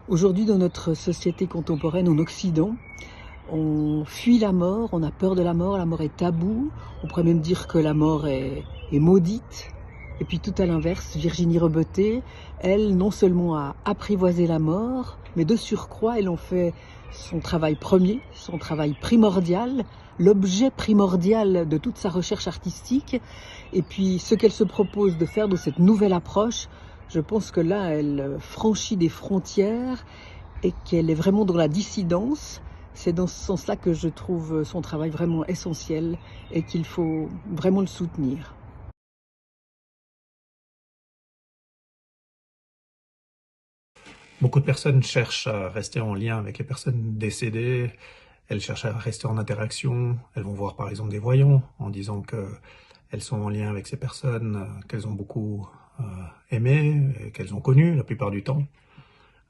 Aujourd'hui, dans notre société contemporaine en Occident, on fuit la mort, on a peur de la mort est taboue, on pourrait même dire que la mort est maudite. Et puis tout à l'inverse, Virginie Rebeté, elle, non seulement a apprivoisé la mort, mais de surcroît, elle en fait son travail premier, son travail primordial, l'objet primordial de toute sa recherche artistique. Et puis ce qu'elle se propose de faire de cette nouvelle approche, je pense que là, elle franchit des frontières et qu'elle est vraiment dans la dissidence. C'est dans ce sens-là que je trouve son travail vraiment essentiel et qu'il faut vraiment le soutenir. Beaucoup de personnes cherchent à rester en lien avec les personnes décédées, elles cherchent à rester en interaction, elles vont voir par exemple des voyants en disant qu'elles sont en lien avec ces personnes qu'elles ont beaucoup aimées, et qu'elles ont connues la plupart du temps.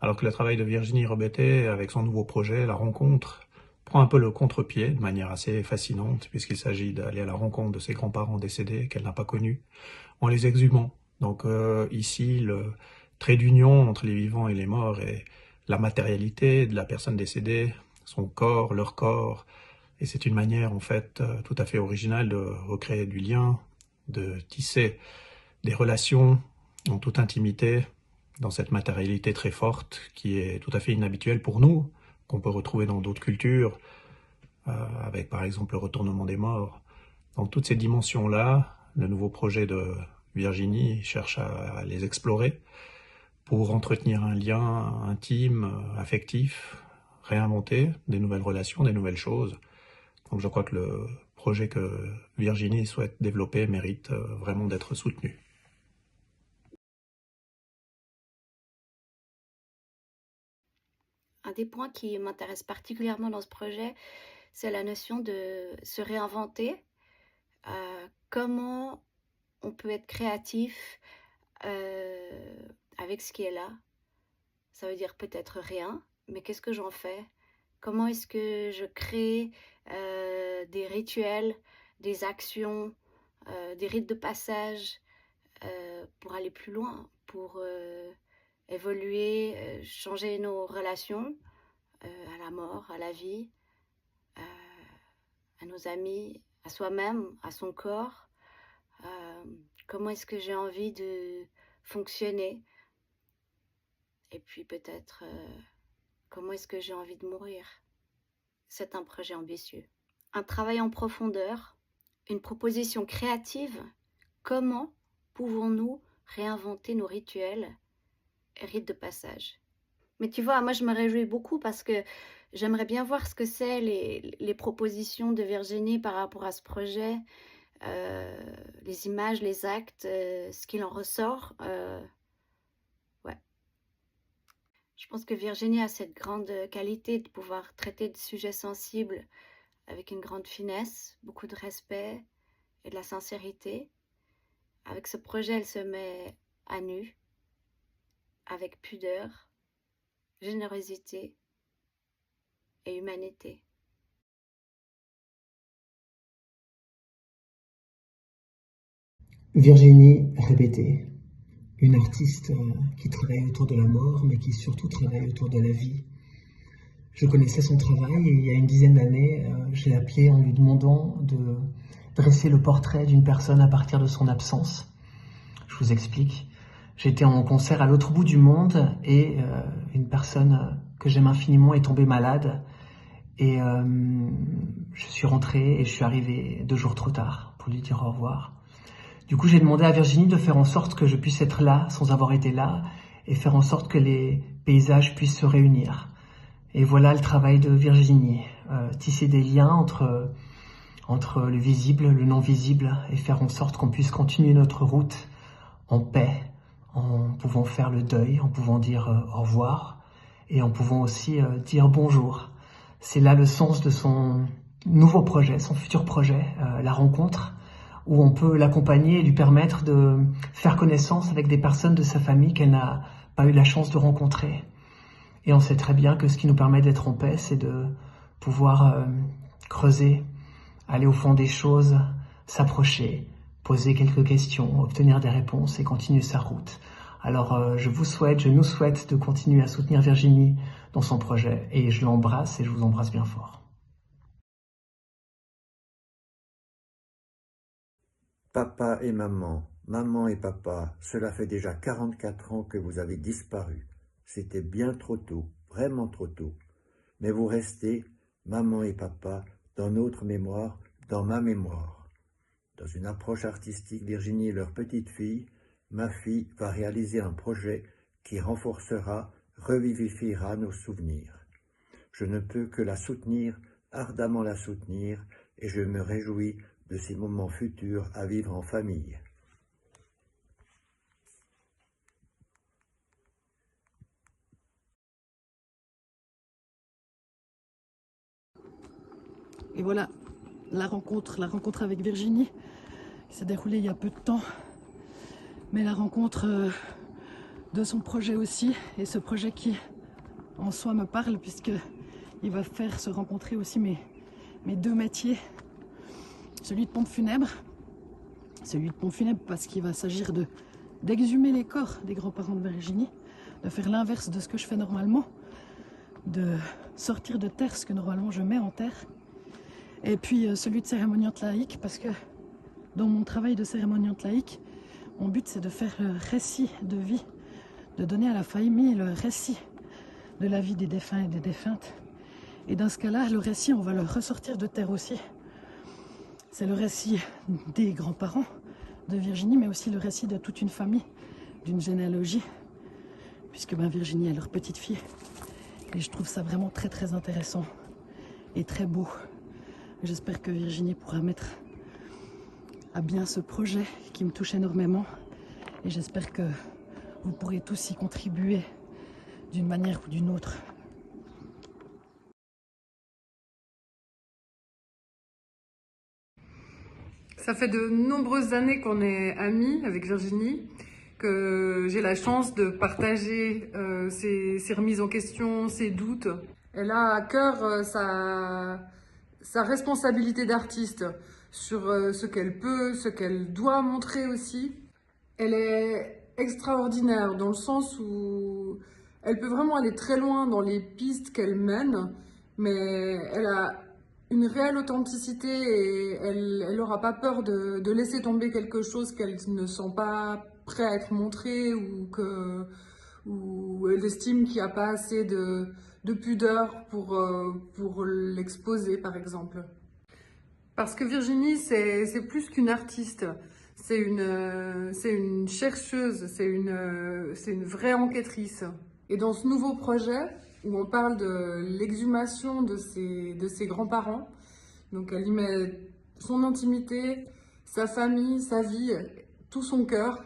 Alors que le travail de Virginie Rebeté, avec son nouveau projet, La Rencontre, prend un peu le contre-pied de manière assez fascinante, puisqu'il s'agit d'aller à la rencontre de ses grands-parents décédés qu'elle n'a pas connus, en les exhumant. Donc ici, le trait d'union entre les vivants et les morts est la matérialité de la personne décédée, son corps, leur corps, et c'est une manière en fait tout à fait originale de recréer du lien, de tisser des relations en toute intimité, dans cette matérialité très forte qui est tout à fait inhabituelle pour nous, qu'on peut retrouver dans d'autres cultures, avec par exemple le retournement des morts. Donc toutes ces dimensions-là, le nouveau projet de Virginie cherche à les explorer pour entretenir un lien intime, affectif, réinventer des nouvelles relations, des nouvelles choses. Donc je crois que le projet que Virginie souhaite développer mérite vraiment d'être soutenu. Un des points qui m'intéresse particulièrement dans ce projet, c'est la notion de se réinventer. Comment on peut être créatif avec ce qui est là. Ça veut dire peut-être rien, mais qu'est-ce que j'en fais? Comment est-ce que je crée des rituels, des actions, des rites de passage pour aller plus loin, pour évoluer, changer nos relations à la mort, à la vie, à nos amis, à soi-même, à son corps. Comment est-ce que j'ai envie de fonctionner? Et puis peut-être comment est-ce que j'ai envie de mourir? C'est un projet ambitieux. Un travail en profondeur, une proposition créative. Comment pouvons-nous réinventer nos rituels et rites de passage? Mais tu vois, moi je me réjouis beaucoup parce que j'aimerais bien voir ce que c'est les propositions de Virginie par rapport à ce projet, les images, les actes, ce qu'il en ressort. Ouais. Je pense que Virginie a cette grande qualité de pouvoir traiter de sujets sensibles avec une grande finesse, beaucoup de respect et de la sincérité. Avec ce projet, elle se met à nu, avec pudeur, générosité et humanité. Virginie Rebeté, une artiste qui travaille autour de la mort, mais qui surtout travaille autour de la vie. Je connaissais son travail et il y a une dizaine d'années, je l'ai appelée en lui demandant de dresser le portrait d'une personne à partir de son absence. Je vous explique. J'étais en concert à l'autre bout du monde et une personne que j'aime infiniment est tombée malade. Et je suis rentré et je suis arrivé 2 jours trop tard pour lui dire au revoir. Du coup, j'ai demandé à Virginie de faire en sorte que je puisse être là sans avoir été là et faire en sorte que les paysages puissent se réunir. Et voilà le travail de Virginie, tisser des liens entre le visible, le non visible et faire en sorte qu'on puisse continuer notre route en paix, en pouvant faire le deuil, en pouvant dire au revoir et en pouvant aussi dire bonjour. C'est là le sens de son nouveau projet, son futur projet, La Rencontre, où on peut l'accompagner et lui permettre de faire connaissance avec des personnes de sa famille qu'elle n'a pas eu la chance de rencontrer. Et on sait très bien que ce qui nous permet d'être en paix, c'est de pouvoir creuser, aller au fond des choses, s'approcher, poser quelques questions, obtenir des réponses et continuer sa route. Alors je nous souhaite de continuer à soutenir Virginie dans son projet et je l'embrasse et je vous embrasse bien fort. Papa et maman, maman et papa, cela fait déjà 44 ans que vous avez disparu. C'était bien trop tôt, vraiment trop tôt. Mais vous restez, maman et papa, dans notre mémoire, dans ma mémoire. Dans une approche artistique, Virginie et leur petite fille, ma fille va réaliser un projet qui renforcera, revivifiera nos souvenirs. Je ne peux que la soutenir, ardemment la soutenir, et je me réjouis de ces moments futurs à vivre en famille. Et voilà, la rencontre avec Virginie qui s'est déroulée il y a peu de temps. Mais la rencontre de son projet aussi, et ce projet qui en soi me parle puisqu'il va faire se rencontrer aussi mes deux métiers. Celui de pompe funèbre parce qu'il va s'agir d'exhumer les corps des grands-parents de Virginie, de faire l'inverse de ce que je fais normalement, de sortir de terre ce que normalement je mets en terre. Et puis celui de cérémoniante laïque, parce que dans mon travail de cérémoniante laïque, mon but c'est de faire le récit de vie, de donner à la famille le récit de la vie des défunts et des défuntes. Et dans ce cas-là, le récit, on va le ressortir de terre aussi. C'est le récit des grands-parents de Virginie, mais aussi le récit de toute une famille, d'une généalogie, puisque Virginie est leur petite fille. Et je trouve ça vraiment très très intéressant et très beau. J'espère que Virginie pourra mettre à bien ce projet qui me touche énormément. Et j'espère que vous pourrez tous y contribuer d'une manière ou d'une autre. Ça fait de nombreuses années qu'on est amis avec Virginie, que j'ai la chance de partager ses remises en question, ses doutes. Elle a à cœur sa responsabilité d'artiste sur ce qu'elle peut, ce qu'elle doit montrer aussi. Elle est extraordinaire dans le sens où elle peut vraiment aller très loin dans les pistes qu'elle mène, mais elle a une réelle authenticité et elle n'aura pas peur de laisser tomber quelque chose qu'elle ne sent pas prêt à être montré ou elle estime qu'il n'y a pas assez de pudeur pour l'exposer, par exemple. Parce que Virginie, c'est plus qu'une artiste, c'est une chercheuse, c'est une vraie enquêtrice. Et dans ce nouveau projet, où on parle de l'exhumation de ses grands-parents. Donc elle y met son intimité, sa famille, sa vie, tout son cœur.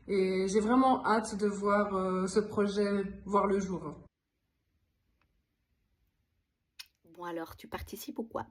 Et j'ai vraiment hâte de voir ce projet voir le jour. Bon alors, tu participes ou quoi ?